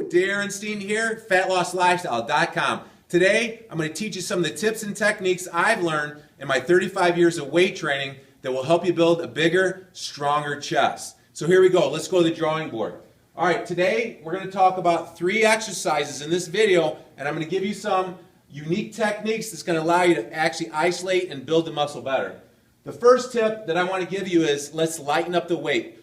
Darren Steen here, FatLossLifestyle.com. Today, I'm going to teach you some of the tips and techniques I've learned in my 35 years of weight training that will help you build a bigger, stronger chest. So here we go. Let's go to the drawing board. All right, today we're going to talk about 3 exercises in this video, and I'm going to give you some unique techniques that's going to allow you to actually isolate and build the muscle better. The first tip that I want to give you is let's lighten up the weight.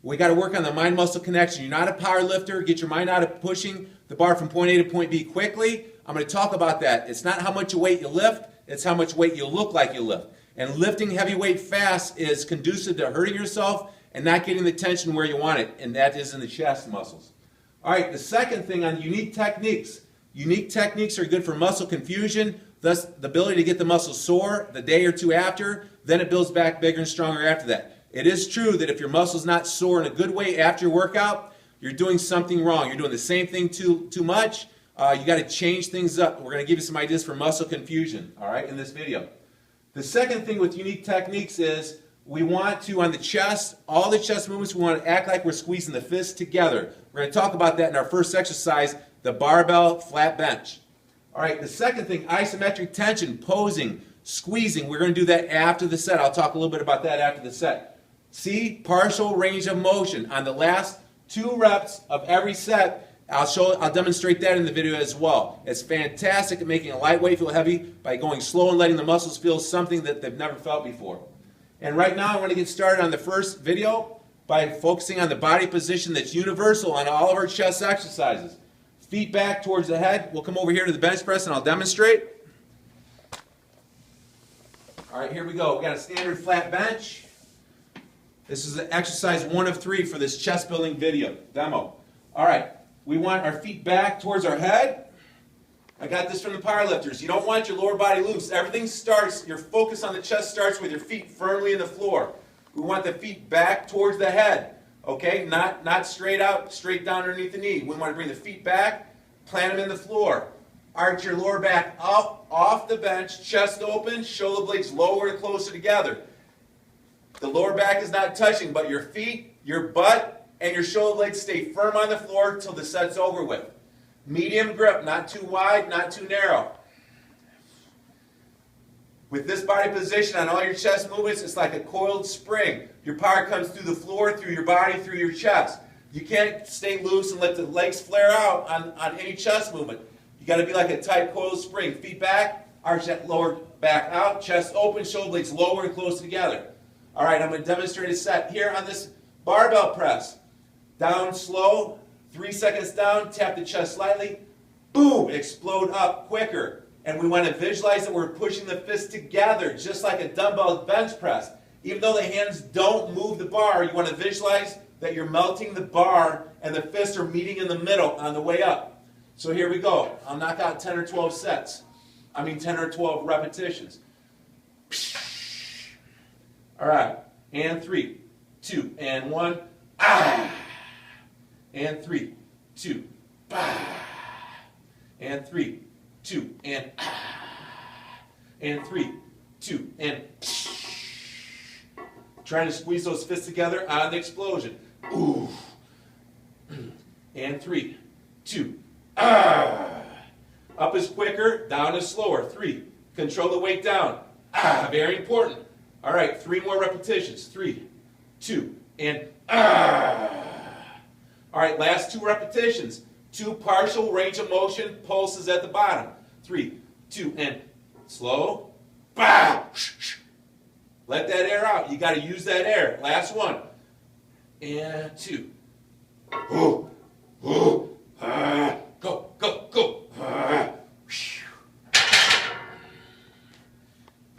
We got to work on the mind-muscle connection. You're not a power lifter. Get your mind out of pushing the bar from point A to point B quickly. I'm going to talk about that. It's not how much weight you lift, it's how much weight you look like you lift. And lifting heavy weight fast is conducive to hurting yourself and not getting the tension where you want it, and that is in the chest muscles. All right, the second thing on unique techniques. Unique techniques are good for muscle confusion, thus the ability to get the muscle sore the day or two after, then it builds back bigger and stronger after that. It is true that if your muscle's not sore in a good way after your workout, you're doing something wrong. You're doing the same thing too much. You got to change things up. We're going to give you some ideas for muscle confusion, all right, in this video. The second thing with unique techniques is we want to, on the chest, all the chest movements, we want to act like we're squeezing the fists together. We're going to talk about that in our first exercise, the barbell flat bench. All right, the second thing, isometric tension, posing, squeezing. We're going to do that after the set. I'll talk a little bit about that after the set. See, partial range of motion. On the last 2 reps of every set, I'll demonstrate that in the video as well. It's fantastic at making a lightweight feel heavy by going slow and letting the muscles feel something that they've never felt before. And right now I want to get started on the first video by focusing on the body position that's universal on all of our chest exercises. Feet back towards the head. We'll come over here to the bench press and I'll demonstrate. All right, here we go. We got a standard flat bench. This is exercise 1 of 3 for this chest building video demo. All right, we want our feet back towards our head. I got this from the powerlifters. You don't want your lower body loose. Everything starts, your focus on the chest starts with your feet firmly in the floor. We want the feet back towards the head, okay? Not straight out, straight down underneath the knee. We want to bring the feet back, plant them in the floor. Arch your lower back up, off the bench, chest open, shoulder blades lower and closer together. The lower back is not touching, but your feet, your butt, and your shoulder blades stay firm on the floor until the set's over with. Medium grip, not too wide, not too narrow. With this body position on all your chest movements, it's like a coiled spring. Your power comes through the floor, through your body, through your chest. You can't stay loose and let the legs flare out on any chest movement. You got to be like a tight coiled spring. Feet back, arch that lower back out, chest open, shoulder blades lower and close together. All right, I'm going to demonstrate a set here on this barbell press. Down slow, 3 seconds down, tap the chest slightly, boom, explode up quicker. And we want to visualize that we're pushing the fists together, just like a dumbbell bench press. Even though the hands don't move the bar, you want to visualize that you're melting the bar and the fists are meeting in the middle on the way up. So here we go. I'll knock out 10 or 12 sets. 10 or 12 repetitions. All right, and 3, 2, and 1, ah, and 3, 2, ah, and 3, 2, and ah, and 3, 2, and trying to squeeze those fists together on the explosion. Ooh, and 3, 2, ah. Up is quicker, down is slower. 3, control the weight down. Ah, very important. All right, 3 more repetitions. 3, 2, and ah. All right, last 2 repetitions. 2 partial range of motion pulses at the bottom. 3, 2, and slow. Bah! Let that air out. You got to use that air. Last 1. And 2. Go, go, go.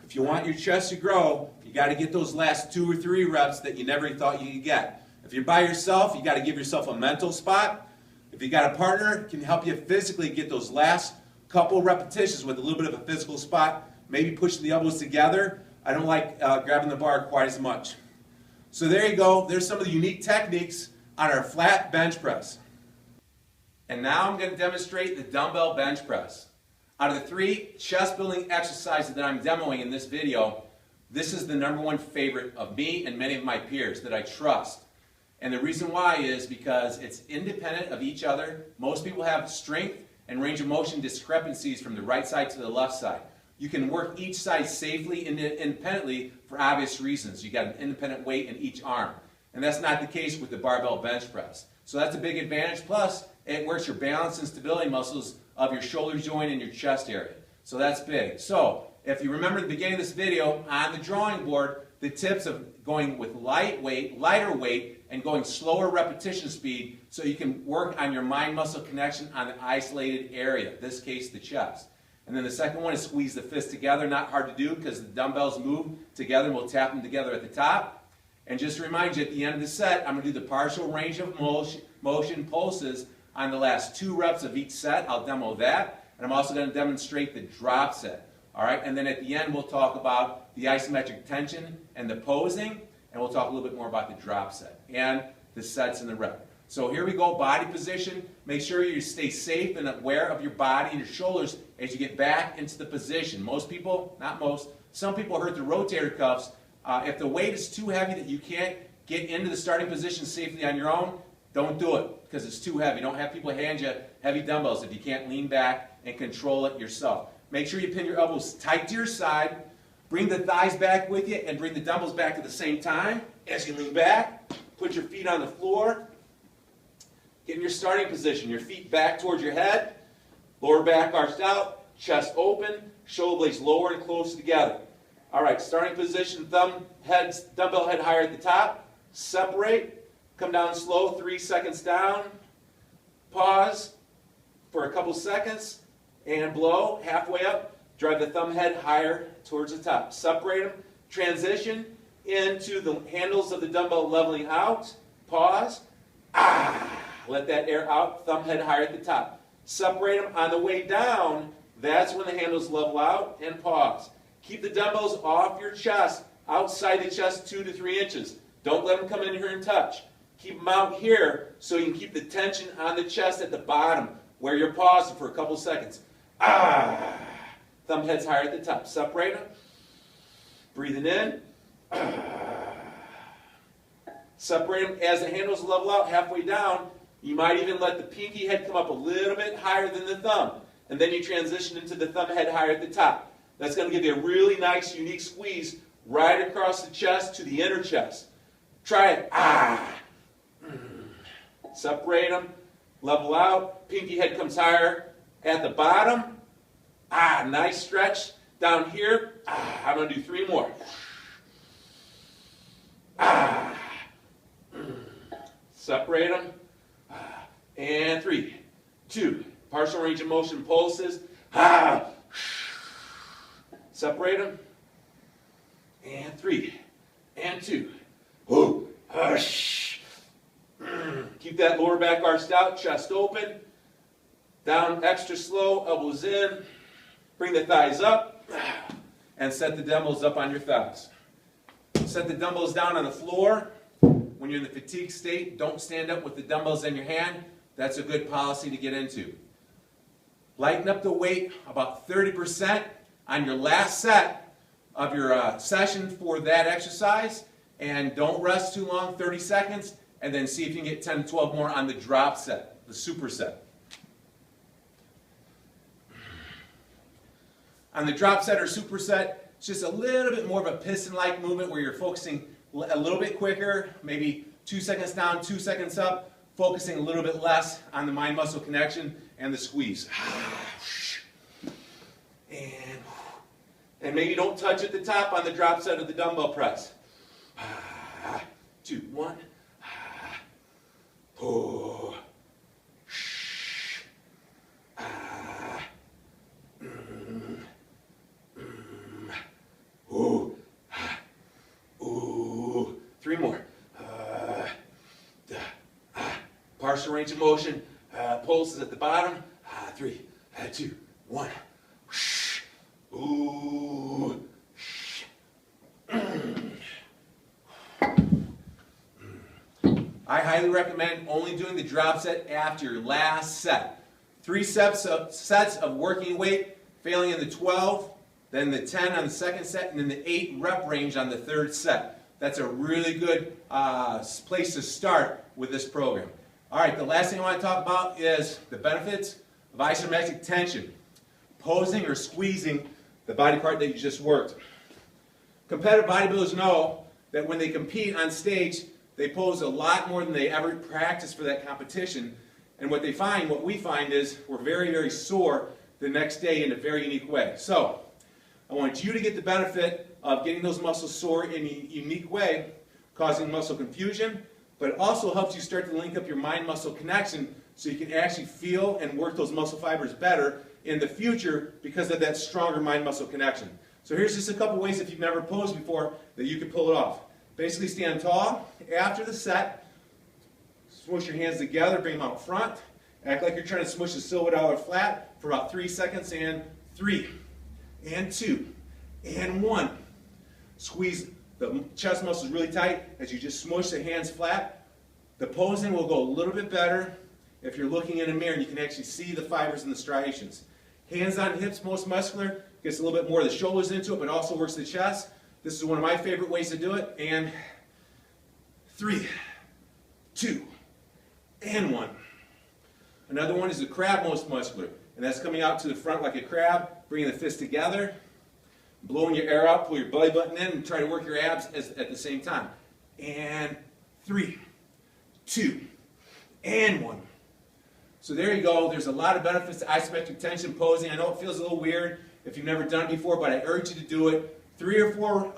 If you want your chest to grow, you got to get those last 2 or 3 reps that you never thought you could get. If you're by yourself, you got to give yourself a mental spot. If you got a partner, it can help you physically get those last couple repetitions with a little bit of a physical spot. Maybe pushing the elbows together. I don't like grabbing the bar quite as much. So there you go. There's some of the unique techniques on our flat bench press. And now I'm going to demonstrate the dumbbell bench press. Out of the 3 chest building exercises that I'm demoing in this video, this is the #1 favorite of me and many of my peers that I trust. And the reason why is because it's independent of each other. Most people have strength and range of motion discrepancies from the right side to the left side. You can work each side safely independently for obvious reasons. You got an independent weight in each arm. And that's not the case with the barbell bench press. So that's a big advantage. Plus, it works your balance and stability muscles of your shoulder joint and your chest area. So that's big. So if you remember the beginning of this video, on the drawing board, the tips of going with lighter weight, and going slower repetition speed so you can work on your mind-muscle connection on the isolated area, in this case the chest. And then the second one is squeeze the fists together. Not hard to do because the dumbbells move together and we'll tap them together at the top. And just to remind you, at the end of the set, I'm going to do the partial range of motion pulses on the last 2 reps of each set. I'll demo that. And I'm also going to demonstrate the drop set. All right, and then at the end we'll talk about the isometric tension and the posing, and we'll talk a little bit more about the drop set and the sets and the rep. So here we go, body position. Make sure you stay safe and aware of your body and your shoulders as you get back into the position. Most people, not most, some people hurt the rotator cuffs. If the weight is too heavy that you can't get into the starting position safely on your own, don't do it because it's too heavy. Don't have people hand you heavy dumbbells if you can't lean back and control it yourself. Make sure you pin your elbows tight to your side, bring the thighs back with you, and bring the dumbbells back at the same time as you lean back. Put your feet on the floor. Get in your starting position. Your feet back towards your head, lower back arched out, chest open, shoulder blades lower and close together. All right, starting position, dumbbell head higher at the top. Separate, come down slow, 3 seconds down. Pause for a couple seconds. And blow, halfway up, drive the thumb head higher towards the top. Separate them, transition into the handles of the dumbbell leveling out. Pause. Let that air out, thumb head higher at the top. Separate them on the way down, that's when the handles level out, and pause. Keep the dumbbells off your chest, outside the chest 2 to 3 inches. Don't let them come in here and touch. Keep them out here so you can keep the tension on the chest at the bottom where you're pausing for a couple seconds. Thumb head's higher at the top. Separate them. Breathing in. Separate them as the handles level out halfway down. You might even let the pinky head come up a little bit higher than the thumb. And then you transition into the thumb head higher at the top. That's going to give you a really nice, unique squeeze right across the chest to the inner chest. Try it. Separate them. Level out. Pinky head comes higher at the bottom. Nice stretch. Down here, I'm going to do 3 more. Separate them. And 3, 2. Partial range of motion pulses. Separate them. And 3, and 2. Keep that lower back arched out, chest open. Down extra slow, elbows in. Bring the thighs up. And set the dumbbells up on your thighs. Set the dumbbells down on the floor. When you're in the fatigue state, don't stand up with the dumbbells in your hand. That's a good policy to get into. Lighten up the weight about 30% on your last set of your session for that exercise. And don't rest too long, 30 seconds. And then see if you can get 10 to 12 more on the drop set, the superset. On the drop set or superset, it's just a little bit more of a piston-like movement where you're focusing a little bit quicker, maybe 2 seconds down, 2 seconds up, focusing a little bit less on the mind-muscle connection and the squeeze. And maybe don't touch at the top on the drop set of the dumbbell press. 2, 1. Oh. Ooh. Ooh. 3 more. Partial range of motion. Pulses at the bottom. 3, 2, 1. Ooh. I highly recommend only doing the drop set after your last set. 3 sets of working weight, failing in the 12, then the 10 on the second set, and then the 8 rep range on the third set. that's a really good place to start with this program. All right, the last thing I want to talk about is the benefits of isometric tension, posing or squeezing the body part that you just worked. Competitive bodybuilders know that when they compete on stage, they pose a lot more than they ever practice for that competition. And what we find is we're very, very sore the next day in a very unique way. So, I want you to get the benefit of getting those muscles sore in a unique way, causing muscle confusion, but it also helps you start to link up your mind-muscle connection so you can actually feel and work those muscle fibers better in the future because of that stronger mind-muscle connection. So here's just a couple ways, if you've never posed before, that you can pull it off. Basically stand tall. After the set, smush your hands together, bring them out front. Act like you're trying to smush a silver dollar flat for about 3 seconds, and 3, and 2, and 1. Squeeze the chest muscles really tight as you just smush the hands flat. The posing will go a little bit better if you're looking in a mirror and you can actually see the fibers and the striations. Hands on hips, most muscular, gets a little bit more of the shoulders into it, but also works the chest. This is one of my favorite ways to do it. And 3, 2, and 1. Another one is the crab, most muscular, and that's coming out to the front like a crab, bringing the fists together, blowing your air out, pull your belly button in, and try to work your abs at the same time. And 3, 2, and 1. So there you go. There's a lot of benefits to isometric tension posing. I know it feels a little weird if you've never done it before, but I urge you to do it. 3 or 4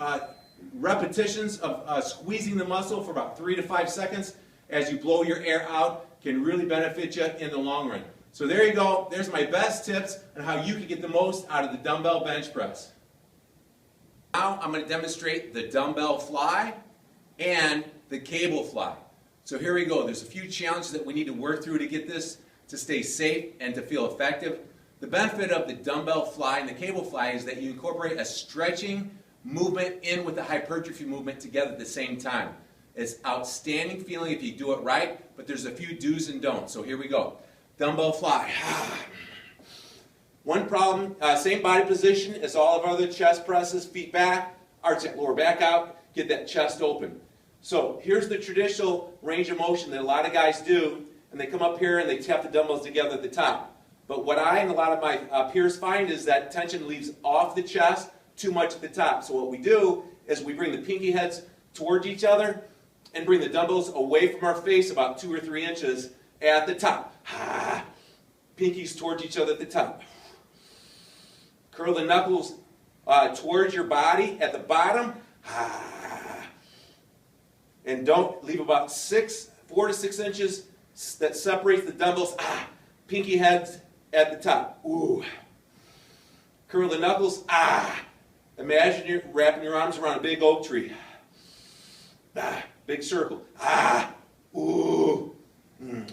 repetitions of squeezing the muscle for about 3 to 5 seconds as you blow your air out can really benefit you in the long run. So there you go. There's my best tips on how you can get the most out of the dumbbell bench press. Now I'm going to demonstrate the dumbbell fly and the cable fly. So here we go. There's a few challenges that we need to work through to get this to stay safe and to feel effective. The benefit of the dumbbell fly and the cable fly is that you incorporate a stretching movement in with the hypertrophy movement together at the same time. It's outstanding feeling if you do it right, but there's a few do's and don'ts. So here we go. Dumbbell fly. One problem, same body position as all of our other chest presses, feet back, arch that lower back out, get that chest open. So here's the traditional range of motion that a lot of guys do, and they come up here and they tap the dumbbells together at the top. But what I and a lot of my peers find is that tension leaves off the chest too much at the top. So what we do is we bring the pinky heads towards each other and bring the dumbbells away from our face about 2 or 3 inches at the top. Pinkies towards each other at the top. Curl the knuckles towards your body at the bottom. And don't leave about 4 to 6 inches that separates the dumbbells. Pinky heads at the top. Ooh. Curl the knuckles. Imagine you're wrapping your arms around a big oak tree. Big circle. Ooh.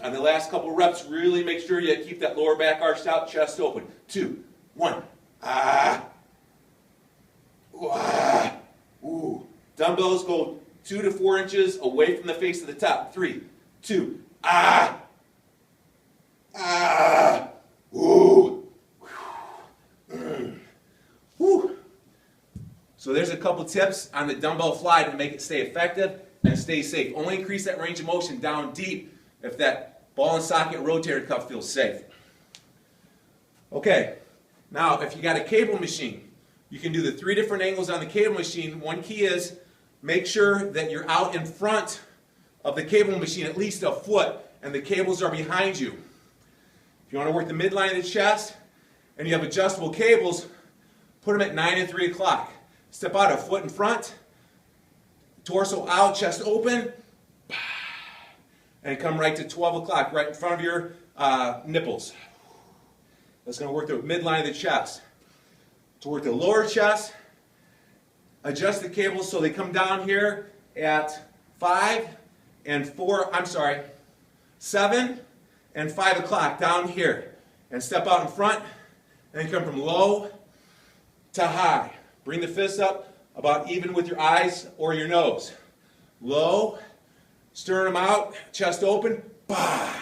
On the last couple reps, really make sure you keep that lower back arched out, chest open. 2, 1. Ooh. Dumbbells go 2 to 4 inches away from the face of the top. 3, 2. Ooh. Whew. So there's a couple tips on the dumbbell fly to make it stay effective and stay safe. Only increase that range of motion down deep if that ball and socket rotator cuff feels safe. Okay, now if you got a cable machine, you can do the 3 different angles on the cable machine. One key is make sure that you're out in front of the cable machine at least a foot and the cables are behind you. If you want to work the midline of the chest and you have adjustable cables, put them at 9 and 3 o'clock. Step out a foot in front, torso out, chest open, and come right to 12 o'clock, right in front of your nipples. That's going to work the midline of the chest. To work the lower chest, adjust the cables so they come down here at 7 and 5 o'clock down here. And step out in front and come from low to high. Bring the fists up about even with your eyes or your nose. Low, sternum out, chest open. Bah!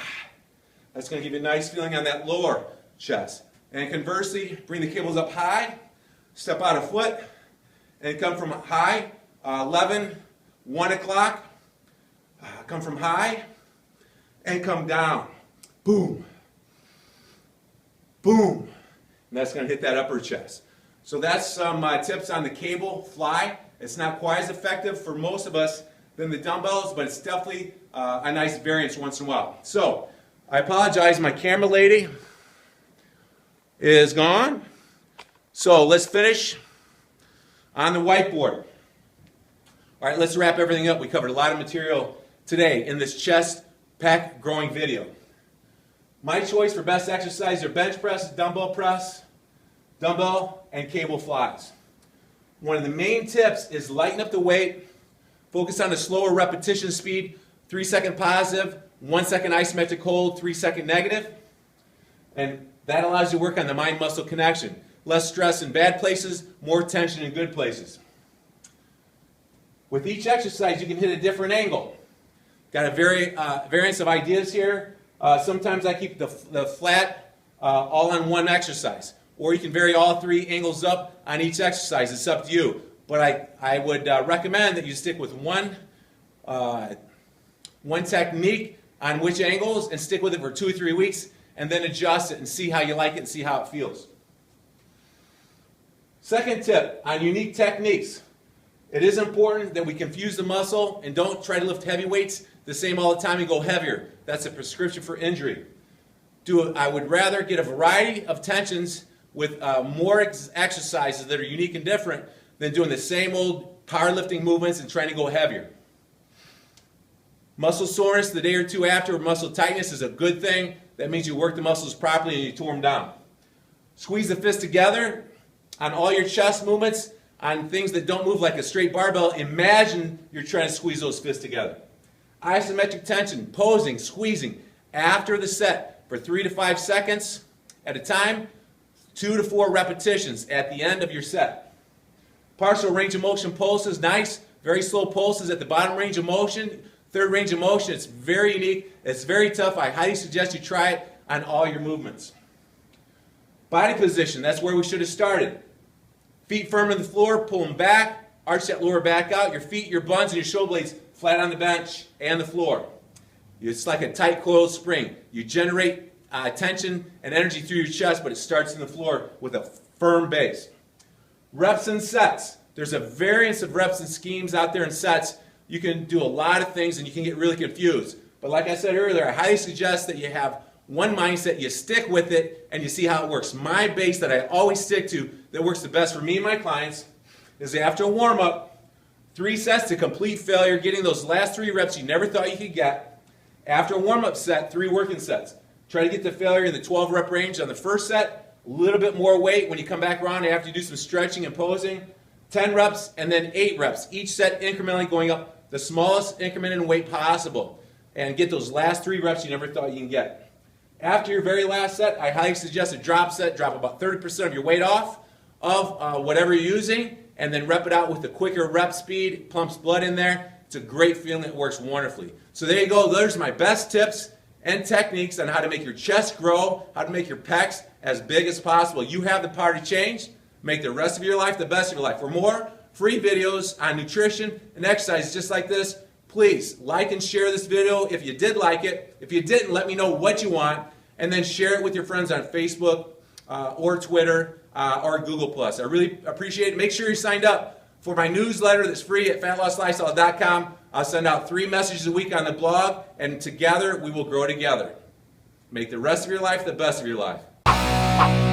That's going to give you a nice feeling on that lower chest. And conversely, bring the cables up high, step out a foot, and come from high, 11, 1 o'clock, come from high and come down. Boom. Boom. And that's going to hit that upper chest. So that's some tips on the cable fly. It's not quite as effective for most of us than the dumbbells, but it's definitely a nice variance once in a while. So I apologize, my camera lady is gone. So let's finish on the whiteboard. All right, let's wrap everything up. We covered a lot of material today in this chest pec growing video. My choice for best exercise are bench press, dumbbell press, dumbbell, and cable flies. One of the main tips is lighten up the weight, focus on the slower repetition speed, 3 second positive, 1 second isometric hold, 3 second negative, and that allows you to work on the mind-muscle connection. Less stress in bad places, more tension in good places. With each exercise, you can hit a different angle. Got a variance of ideas here. Sometimes I keep the flat all on one exercise. Or you can vary all 3 angles up on each exercise. It's up to you. But I would recommend that you stick with one technique on which angles and stick with it for 2 or 3 weeks and then adjust it and see how you like it and see how it feels. Second tip on unique techniques. It is important that we confuse the muscle and don't try to lift heavy weights the same all the time and go heavier. That's a prescription for injury. I would rather get a variety of tensions with more exercises that are unique and different than doing the same old powerlifting movements and trying to go heavier. Muscle soreness the day or 2 after muscle tightness is a good thing. That means you work the muscles properly and you tore them down. Squeeze the fist together on all your chest movements, on things that don't move like a straight barbell. Imagine you're trying to squeeze those fists together. Isometric tension, posing, squeezing after the set for 3 to 5 seconds at a time, 2 to 4 repetitions at the end of your set. Partial range of motion pulses, nice, very slow pulses at the bottom range of motion. Third range of motion, it's very unique, it's very tough. I highly suggest you try it on all your movements. Body position, that's where we should have started. Feet firm on the floor, pull them back, arch that lower back out, your feet, your buns, and your shoulder blades flat on the bench and the floor. It's like a tight coiled spring. You generate tension and energy through your chest, but it starts in the floor with a firm base. Reps and sets. There's a variance of reps and schemes out there in sets. You can do a lot of things and you can get really confused. But like I said earlier, I highly suggest that you have one mindset, you stick with it, and you see how it works. My base that I always stick to that works the best for me and my clients is after a warm-up, 3 sets to complete failure, getting those last 3 reps you never thought you could get. After a warm-up set, 3 working sets. Try to get to failure in the 12 rep range on the first set, a little bit more weight when you come back around after you do some stretching and posing. 10 reps and then 8 reps, each set incrementally going up the smallest increment in weight possible, and get those last 3 reps you never thought you can get. After your very last set, I highly suggest a drop set. Drop about 30% of your weight off of whatever you're using, and then rep it out with the quicker rep speed. Pumps blood in there. It's a great feeling. It works wonderfully. So there you go. Those are my best tips and techniques on how to make your chest grow, how to make your pecs as big as possible. You have the power to change. Make the rest of your life the best of your life. For more free videos on nutrition and exercise just like this, please like and share this video if you did like it. If you didn't, let me know what you want, and then share it with your friends on Facebook or Twitter or Google+. I really appreciate it. Make sure you're signed up for my newsletter that's free at fatlosslifestyle.com. I'll send out 3 messages a week on the blog, and together we will grow together. Make the rest of your life the best of your life.